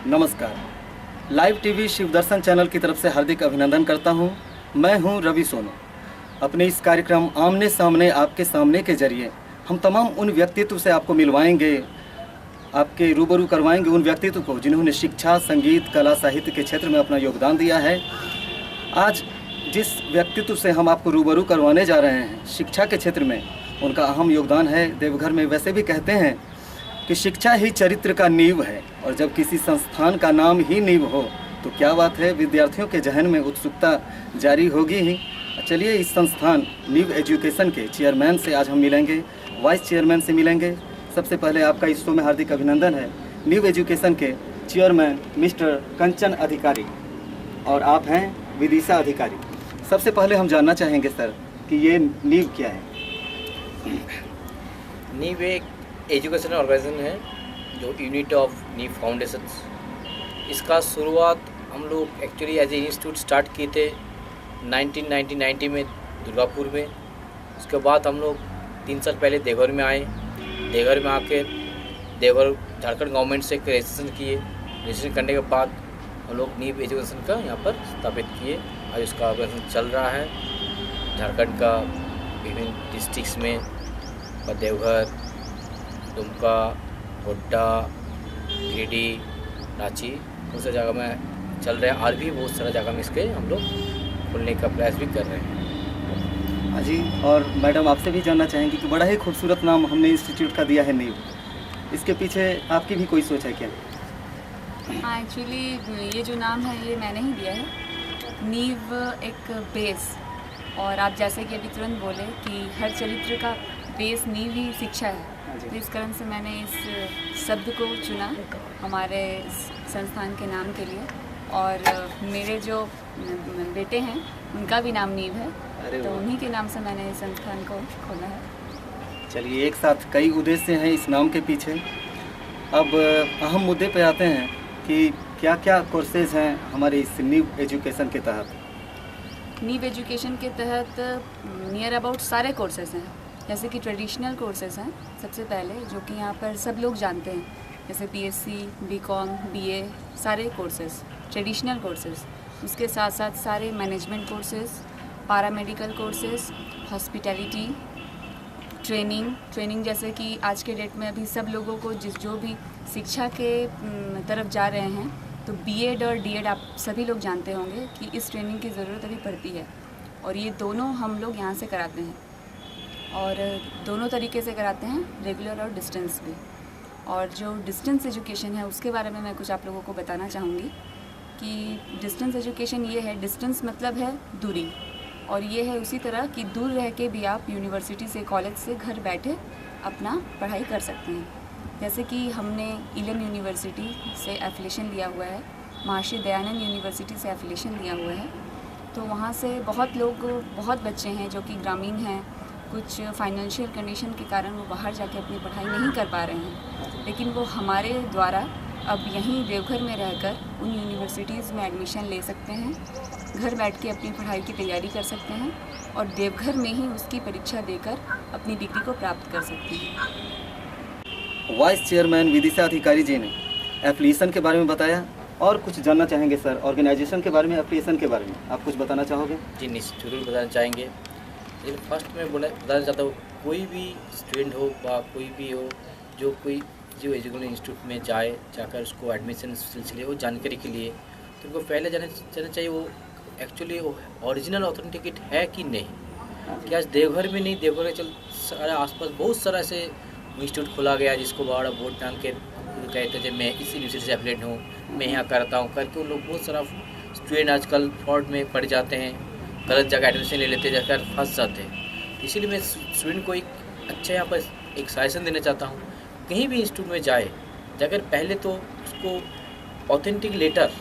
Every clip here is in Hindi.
नमस्कार। लाइव टीवी शिव दर्शन चैनल की तरफ से हार्दिक अभिनंदन करता हूं। मैं हूं रवि सोनू। अपने इस कार्यक्रम आमने सामने आपके सामने के जरिए हम तमाम उन व्यक्तित्व से आपको मिलवाएंगे, आपके रूबरू करवाएंगे उन व्यक्तित्व को जिन्होंने शिक्षा, संगीत, कला, साहित्य के क्षेत्र में अपना योगदान दिया है। आज जिस व्यक्तित्व से हम आपको रूबरू करवाने जा रहे हैं, शिक्षा के क्षेत्र में उनका अहम योगदान है। देवघर में वैसे भी कहते हैं कि शिक्षा ही चरित्र का नींव है, और जब किसी संस्थान का नाम ही नींव हो तो क्या बात है, विद्यार्थियों के जहन में उत्सुकता जारी होगी ही। चलिए इस संस्थान नीव एजुकेशन के चेयरमैन से आज हम मिलेंगे, वाइस चेयरमैन से मिलेंगे। सबसे पहले आपका इस शो में हार्दिक अभिनंदन है। नीव एजुकेशन के चेयरमैन मिस्टर कंचन अधिकारी और आप हैं विदिशा अधिकारी। सबसे पहले हम जानना चाहेंगे सर कि ये नीव क्या है? नीव एक एजुकेशन ऑर्गेनाइजेशन है जो यूनिट ऑफ नीव फाउंडेशन। इसका शुरुआत हम लोग actually as a institute start किए थे 1990 में दुर्गापुर में। उसके बाद हम लोग 3 साल पहले देवघर में आए। देवघर में आके देवघर झारखंड गवर्नमेंट से रजिस्ट्रेशन किए। रजिस्ट्रेशन करने के बाद हम लोग नीव एजुकेशन का यहाँ पर स्थापित किए। आज उसका ऑर्गेनाइजेशन चल रहा है झारखंड का विभिन्न डिस्ट्रिक्ट्स में, देवघर, दुमका, गोड्डा, गिरिडीह, रांची, बहुत सारी जगह में चल रहे हैं। और भी बहुत सारा जगह में इसके हम लोग खोलने का प्रयास भी कर रहे हैं। हाँ जी। और मैडम आपसे भी जानना चाहेंगे कि बड़ा ही खूबसूरत नाम हमने इंस्टीट्यूट का दिया है नीव, इसके पीछे आपकी भी कोई सोच है क्या? हाँ, एक्चुअली ये जो नाम है ये मैंने ही दिया है। नीव एक बेस, और आप जैसे कि अभी तुरंत बोले कि हर चरित्र का बेस नीव ही शिक्षा है, तो इस कारण से मैंने इस शब्द को चुना हमारे संस्थान के नाम के लिए। और मेरे जो बेटे हैं उनका भी नाम नीव है, तो उन्हीं के नाम से मैंने इस संस्थान को खोला है। चलिए, एक साथ कई उद्देश्य हैं इस नाम के पीछे। अब अहम मुद्दे पे आते हैं कि क्या क्या कोर्सेज हैं हमारे इस नीव एजुकेशन के तहत? नीव एजुकेशन के तहत नियर अबाउट सारे कोर्सेज हैं। जैसे कि ट्रेडिशनल कोर्सेज हैं सबसे पहले, जो कि यहाँ पर सब लोग जानते हैं, जैसे बीएससी, बीकॉम, बीए, सारे कोर्सेज ट्रेडिशनल कोर्सेज। उसके साथ साथ सारे management courses, paramedical courses, hospitality training जैसे कि आज के डेट में अभी सब लोगों को जो भी शिक्षा के तरफ जा रहे हैं, तो बीएड और डीएड आप सभी लोग जानते होंगे कि इस ट्रेनिंग की ज़रूरत अभी पड़ती है, और ये दोनों हम लोग यहाँ से कराते हैं, और दोनों तरीके से कराते हैं, रेगुलर और डिस्टेंस भी। और जो डिस्टेंस एजुकेशन है उसके बारे में मैं कुछ आप लोगों को बताना चाहूँगी कि डिस्टेंस एजुकेशन ये है, डिस्टेंस मतलब है दूरी, और ये है उसी तरह कि दूर रह के भी आप यूनिवर्सिटी से, कॉलेज से घर बैठे अपना पढ़ाई कर सकते हैं। जैसे कि हमने इलम यूनिवर्सिटी से एफिलिएशन लिया हुआ है, महर्षि दयानंद यूनिवर्सिटी से एफिलिएशन लिया हुआ है, तो वहाँ से बहुत बच्चे हैं जो कि ग्रामीण हैं, कुछ फाइनेंशियल कंडीशन के कारण वो बाहर जाके अपनी पढ़ाई नहीं कर पा रहे हैं, लेकिन वो हमारे द्वारा अब यहीं देवघर में रहकर उन यूनिवर्सिटीज़ में एडमिशन ले सकते हैं, घर बैठ के अपनी पढ़ाई की तैयारी कर सकते हैं, और देवघर में ही उसकी परीक्षा देकर अपनी डिग्री को प्राप्त कर सकते हैं। वाइस चेयरमैन विदिशा अधिकारी जी ने एफिलिएशन के बारे में बताया, और कुछ जानना चाहेंगे सर ऑर्गेनाइजेशन के बारे में, एफिलिएशन के बारे में आप कुछ बताना चाहोगे? जी निश्चित जरूर बताना चाहेंगे। लेकिन फर्स्ट में बताना चाहता हूँ, कोई भी स्टूडेंट हो या कोई भी हो जो एजुकेशन इंस्टीट्यूट में जाकर उसको एडमिशन सिलसिले वो जानकारी के लिए, तो उनको पहले जानना चाहिए वो एक्चुअली ओरिजिनल ऑथेंटिकेट है कि नहीं। क्या देवघर में नहीं, देवघर के सारे आसपास बहुत सारा ऐसे इंस्टीट्यूट खोला गया जिसको बड़ा बोर्ड टांग के कहते थे मैं इस यूनिवर्सिटी से एफिलिएट हूँ, मैं यहाँ करता हूँ करके, उन लोग बहुत सारा स्टूडेंट आजकल फ्रॉड में पड़ जाते हैं, गलत जगह एडमिशन ले लेते जाकर फंस जाते हैं। इसीलिए मैं स्टूडेंट को एक अच्छा यहाँ पर एक सजेशन देना चाहता हूँ, कहीं भी इंस्टीट्यूट में जाकर पहले तो उसको ऑथेंटिक लेटर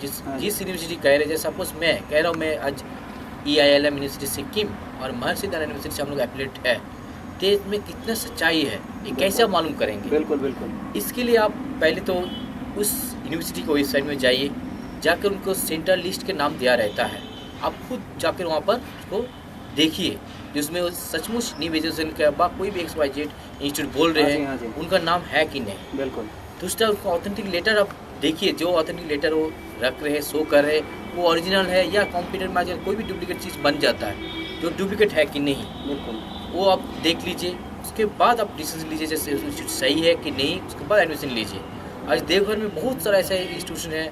जिस यूनिवर्सिटी कह रहे, जैसे सपोज मैं कह रहा हूँ मैं आज EILM यूनिवर्सिटी सिक्किम और महर्षि दयानंद यूनिवर्सिटी से हम लोग एफिलिएट है, देश में कितना सच्चाई है ये कैसे आप मालूम करेंगे? बिल्कुल। इसके लिए आप पहले तो उस यूनिवर्सिटी की वेबसाइट में जाइए, जाकर उनको सेंट्रल लिस्ट के नाम दिया रहता है, आप खुद जाकर वहाँ पर उसको देखिए जिसमें सचमुच नीव एजुकेशन के बाद कोई भी XYZ इंस्टीट्यूट बोल रहे हैं उनका नाम है कि नहीं। बिल्कुल। दूसरा उसका ऑथेंटिक लेटर आप देखिए जो ऑथेंटिक लेटर वो रख रहे हैं, शो कर रहे हैं, वो ओरिजिनल है या कंप्यूटर में आजकल कोई भी डुप्लीकेट चीज़ बन जाता है, जो डुप्लीकेट है कि नहीं बिल्कुल। वो आप देख लीजिए। उसके बाद आप डिसीजन लीजिए जैसे इंस्टीट्यूट सही है कि नहीं, उसके बाद एडमिशन लीजिए। आज देवघर में बहुत सारा ऐसा इंस्टीट्यूशन है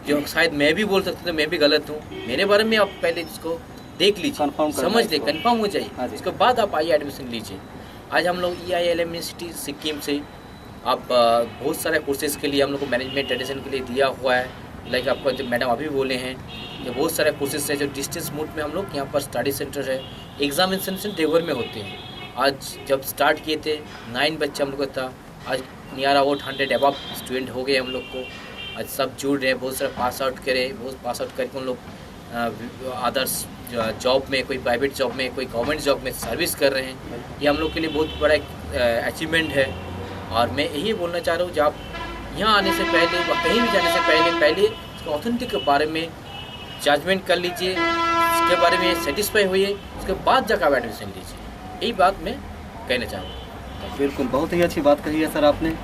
जो शायद मैं भी बोल सकता हूँ, मैं भी गलत हूँ, मेरे बारे में आप पहले इसको देख लीजिए, Confirm करना समझ ले, इसको। कन्फर्म हो हाँ जाइए, जी। उसके बाद आप आइए एडमिशन लीजिए। आज हम लोग EILM यूनिवर्सिटी सिक्किम से आप बहुत सारे कोर्सेज के लिए हम लोग को मैनेजमेंट एडिशन के लिए दिया हुआ है। लाइक आपको जो मैडम अभी बोले हैं, ये बहुत सारे कोर्सेज है जो डिस्टेंस मोड में हम लोग यहाँ पर स्टडी सेंटर है, एग्जामिनेशन देवघर में होते हैं। आज जब स्टार्ट किए थे 9 बच्चे हम लोग का था, आज नियर अबाउट 100 अबव स्टूडेंट हो गए हम लोग को। आज सब जुड़ रहे हैं, बहुत सारे पास आउट करे, बहुत पास आउट करके उन लोग अदर्स जॉब में, कोई प्राइवेट जॉब में, कोई गवर्नमेंट जॉब में सर्विस कर रहे हैं। ये हम लोग के लिए बहुत बड़ा अचीवमेंट है। और मैं यही बोलना चाह रहा हूँ, जब आप यहाँ आने से पहले व कहीं भी जाने से पहले इसके ऑथेंटिक के बारे में जजमेंट कर लीजिए, इसके बारे में सेटिस्फाई होइए, उसके बाद जाकर आप एडमिशन लीजिए। यही बात मैं कहना चाह रहा हूँ। बिल्कुल, बहुत ही अच्छी बात कही है सर आपने।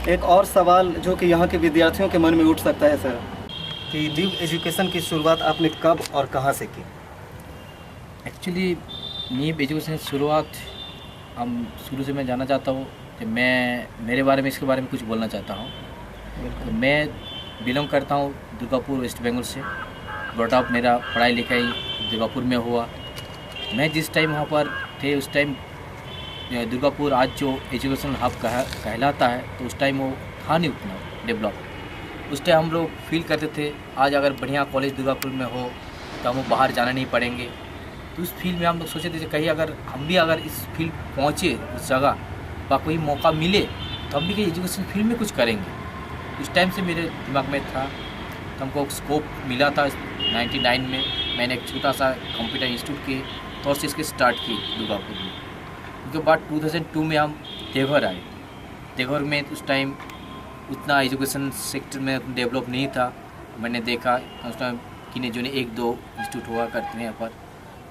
एक और सवाल जो कि यहाँ के विद्यार्थियों के मन में उठ सकता है सर, कि न्यू एजुकेशन की शुरुआत आपने कब और कहाँ से की? एक्चुअली नीव एजुकेशन की शुरुआत हम शुरू से मैं जानना चाहता हूँ कि मैं मेरे बारे में इसके बारे में कुछ बोलना चाहता हूँ। तो मैं बिलोंग करता हूँ दुर्गापुर वेस्ट बंगाल से। ब्रॉटअप मेरा पढ़ाई लिखाई दुर्गापुर में हुआ। मैं जिस टाइम वहाँ पर थे उस टाइम दुर्गापुर आज जो एजुकेशन हब कहलाता है, तो उस टाइम वो था नहीं उतना डेवलप। उस टाइम हम लोग फील करते थे आज अगर बढ़िया कॉलेज दुर्गापुर में हो तो हमको बाहर जाना नहीं पड़ेंगे। तो उस फील्ड में हम लोग सोचे थे कहीं अगर हम भी अगर इस फील्ड पहुँचे, उस जगह का कोई मौका मिले तो हम भी कहीं एजुकेशन फील्ड में कुछ करेंगे। उस टाइम से मेरे दिमाग में था, तो हमको स्कोप मिला था 99 में। मैंने एक छोटा सा कंप्यूटर इंस्टीट्यूट के तौर से इसके स्टार्ट की दुर्गापुर में। उसके बाद 2002 में हम देवघर आए। देवघर में उस टाइम उतना एजुकेशन सेक्टर में डेवलप नहीं था। मैंने देखा उस टाइम कि जो 1-2 इंस्टीट्यूट हुआ करते हैं यहाँ पर।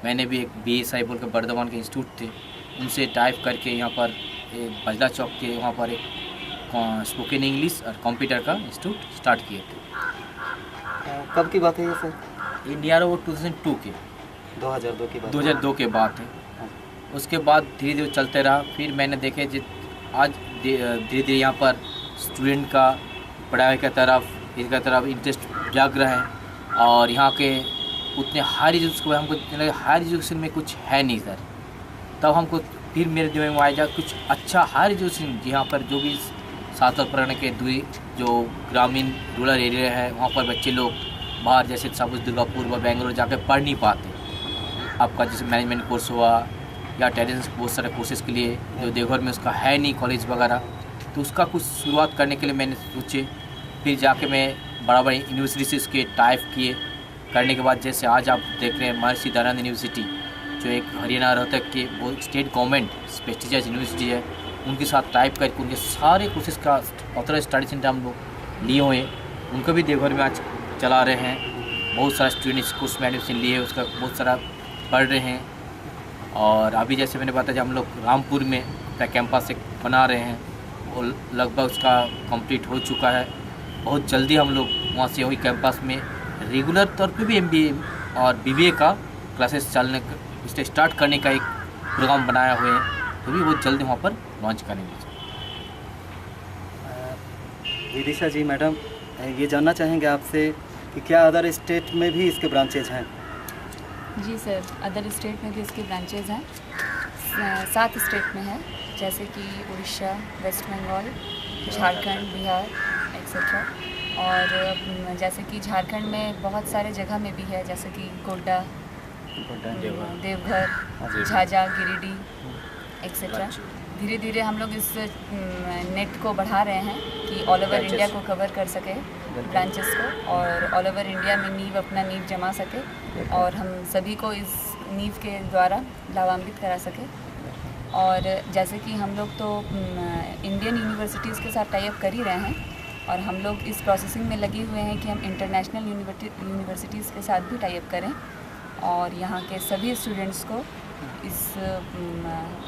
मैंने भी एक BSI बोल के बर्धमान के इंस्टीट्यूट थे, उनसे टाइप करके यहाँ पर बजला चौक के वहाँ पर एक स्पोकन इंग्लिश और कंप्यूटर का इंस्टीट्यूट स्टार्ट किए थे। कब की बात है ये सर? ये नियर वो 2002 के 2002 की बात? 2002 के बात है। उसके बाद धीरे धीरे चलते रहा। फिर मैंने देखे आज धीरे धीरे यहाँ पर स्टूडेंट का पढ़ाई की तरफ इंटरेस्ट जाग रहा है। और यहाँ के उतने हायर एजुकेशन हमको हायर एजुकेशन में कुछ है नहीं सर। तब हमको फिर मेरे दिमाग में आया कुछ अच्छा हायर एजुकेशन यहाँ पर जो भी सातवां प्रकरण के दूरी जो ग्रामीण रूरल एरिया है, वहाँ पर बच्चे लोग बाहर जैसे सपोज दुर्गापुर व बेंगलोर जाकर पढ़ नहीं पाते। आपका जैसे मैनेजमेंट कोर्स हुआ या टेरेंस बहुत सारे कोर्सेज़ के लिए जो देवघर में उसका है नहीं कॉलेज वगैरह, तो उसका कुछ शुरुआत करने के लिए मैंने सोचे। फिर जाके मैं बड़ा बड़ा यूनिवर्सिटी से उसके टाइप किए। करने के बाद जैसे आज आप देख रहे हैं महर्षि दयानंद यूनिवर्सिटी जो एक हरियाणा रोहतक के वो स्टेट गवर्नमेंट प्रेस्टिजियस यूनिवर्सिटी है, उनके साथ टाइप करके उनके सारे कोर्सेज का ऑथराइज स्टडी सेंटर हम लोग लिए हुए हैं। उनको भी देवघर में आज चला रहे हैं। बहुत सारे स्टूडेंट इस कोर्स में एडमिशन लिए, उसका बहुत सारा पढ़ रहे हैं। और अभी जैसे मैंने बताया हम लोग रामपुर में अपना कैंपस एक बना रहे हैं, वो लगभग उसका कंप्लीट हो चुका है। बहुत जल्दी हम लोग वहाँ से वही कैंपस में रेगुलर तौर पे भी MBA और BBA का क्लासेस चलने इससे स्टार्ट करने का एक प्रोग्राम बनाया हुए हैं, तो भी बहुत जल्दी वहाँ पर लॉन्च करेंगे। विदिशा जी मैडम, ये जानना चाहेंगे आपसे कि क्या अदर स्टेट में भी इसके ब्रांचेज हैं? जी सर, अदर स्टेट में भी इसके ब्रांचेज हैं। 7 स्टेट में है, जैसे कि उड़ीसा, वेस्ट बंगाल, झारखंड, बिहार एक्सेट्रा। और जैसे कि झारखंड में बहुत सारे जगह में भी है, जैसे कि गोड्डा, देवघर, झाझा, गिरिडीह एक्सेट्रा। धीरे धीरे हम लोग इस नेट को बढ़ा रहे हैं कि ऑल ओवर इंडिया को कवर कर सके ब्रांचेस को, और ऑल ओवर इंडिया में नींव अपना नींव जमा सके और हम सभी को इस नींव के द्वारा लाभान्वित करा सके। और जैसे कि हम लोग तो इंडियन यूनिवर्सिटीज़ के साथ टाई अप कर ही रहे हैं, और हम लोग इस प्रोसेसिंग में लगे हुए हैं कि हम इंटरनेशनल यूनिवर्सिटीज़ के साथ भी टाई अप करें और यहाँ के सभी स्टूडेंट्स को इस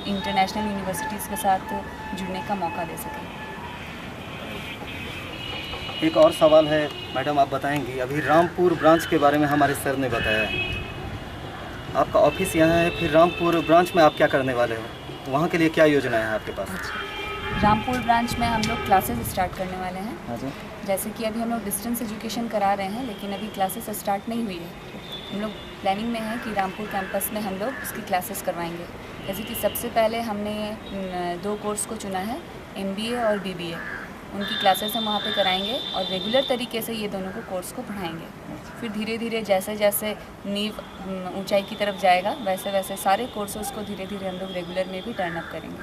इंटरनेशनल यूनिवर्सिटीज़ के साथ जुड़ने का मौका दे सकें। एक और सवाल है मैडम, आप बताएंगी, अभी रामपुर ब्रांच के बारे में हमारे सर ने बताया है, आपका ऑफिस यहाँ है, फिर रामपुर ब्रांच में आप क्या करने वाले हो, वहाँ के लिए क्या योजना है आपके पास? रामपुर ब्रांच में हम लोग क्लासेस स्टार्ट करने वाले हैं। हाँ जी। जैसे कि अभी हम लोग डिस्टेंस एजुकेशन करा रहे हैं, लेकिन अभी क्लासेस स्टार्ट नहीं हुई है। हम लोग प्लानिंग में है कि रामपुर कैंपस में हम लोग उसकी क्लासेस करवाएंगे। जैसे कि सबसे पहले हमने 2 कोर्स को चुना है, MBA और BBA। उनकी क्लासेस हम वहाँ पे कराएंगे और रेगुलर तरीके से ये दोनों को कोर्स को पढ़ाएंगे। फिर धीरे धीरे जैसे जैसे नींव ऊंचाई की तरफ जाएगा, वैसे वैसे सारे कोर्सेज़ को धीरे धीरे हम लोग रेगुलर में भी टर्न अप करेंगे।